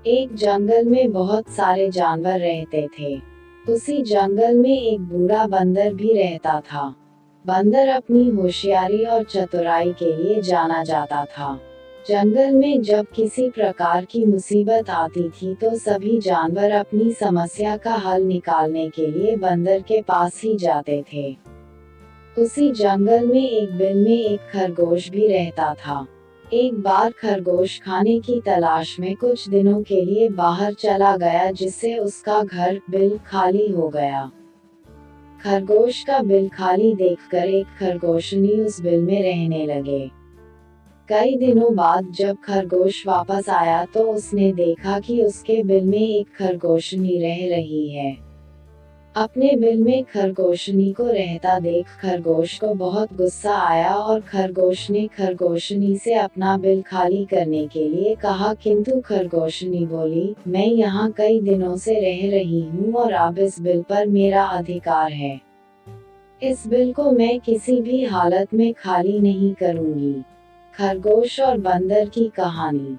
एक जंगल में बहुत सारे जानवर रहते थे। उसी जंगल में एक बूढ़ा बंदर भी रहता था। बंदर अपनी होशियारी और चतुराई के लिए जाना जाता था। जंगल में जब किसी प्रकार की मुसीबत आती थी तो सभी जानवर अपनी समस्या का हल निकालने के लिए बंदर के पास ही जाते थे। उसी जंगल में एक बिल में एक खरगोश भी रहता था। एक बार खरगोश खाने की तलाश में कुछ दिनों के लिए बाहर चला गया, जिससे उसका घर बिल खाली हो गया। खरगोश का बिल खाली देखकर एक खरगोशनी उस बिल में रहने लगे। कई दिनों बाद जब खरगोश वापस आया तो उसने देखा कि उसके बिल में एक खरगोशनी रह रही है। अपने बिल में खरगोशनी को रहता देख खरगोश को बहुत गुस्सा आया और खरगोश ने खरगोशनी से अपना बिल खाली करने के लिए कहा, किंतु खरगोशनी बोली, मैं यहाँ कई दिनों से रह रही हूँ और अब इस बिल पर मेरा अधिकार है। इस बिल को मैं किसी भी हालत में खाली नहीं करूँगी। खरगोश और बंदर की कहानी।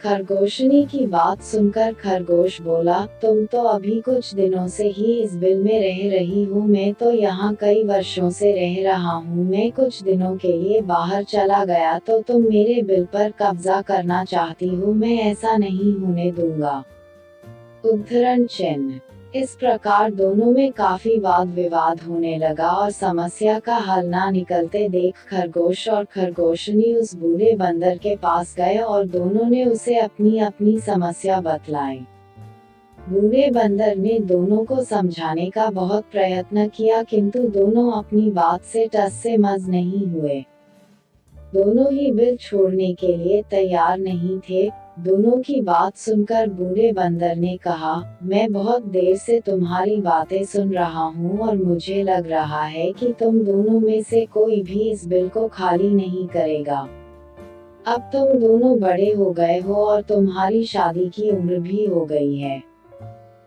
खरगोशनी की बात सुनकर खरगोश बोला, तुम तो अभी कुछ दिनों से ही इस बिल में रह रही हो, मैं तो यहाँ कई वर्षों से रह रहा हूँ। मैं कुछ दिनों के लिए बाहर चला गया तो तुम मेरे बिल पर कब्जा करना चाहती हो, मैं ऐसा नहीं होने दूंगा। उद्धरण चिन्ह। इस प्रकार दोनों में काफी वाद विवाद होने लगा और समस्या का हल ना निकलते देख खरगोश और खरगोशनी उस बूढ़े बंदर के पास गए और दोनों ने उसे अपनी अपनी समस्या बतलाई। बूढ़े बंदर ने दोनों को समझाने का बहुत प्रयत्न किया, किंतु दोनों अपनी बात से टस से मस नहीं हुए। दोनों ही बिल छोड़ने के लिए तैयार नहीं थे। दोनों की बात सुनकर बूढ़े बंदर ने कहा, मैं बहुत देर से तुम्हारी बातें सुन रहा हूँ और मुझे लग रहा है कि तुम दोनों में से कोई भी इस बिल को खाली नहीं करेगा। अब तुम दोनों बड़े हो गए हो और तुम्हारी शादी की उम्र भी हो गई है।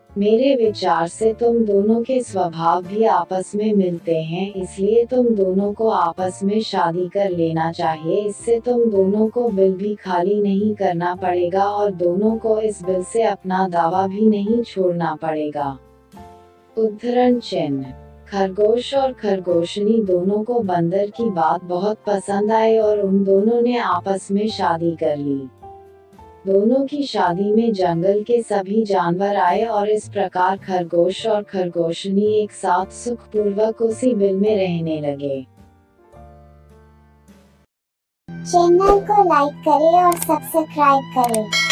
मेरे विचार से तुम दोनों के स्वभाव भी आपस में मिलते हैं, इसलिए तुम दोनों को आपस में शादी कर लेना चाहिए। इससे तुम दोनों को बिल भी खाली नहीं करना पड़ेगा और दोनों को इस बिल से अपना दावा भी नहीं छोड़ना पड़ेगा। उद्धरण चिन्ह। खरगोश और खरगोशनी दोनों को बंदर की बात बहुत पसंद आई और उन दोनों ने आपस में शादी कर ली। दोनों की शादी में जंगल के सभी जानवर आए और इस प्रकार खरगोश और खरगोशनी एक साथ सुखपूर्वक उसी बिल में रहने लगे। चैनल को लाइक करें और सब्सक्राइब करें।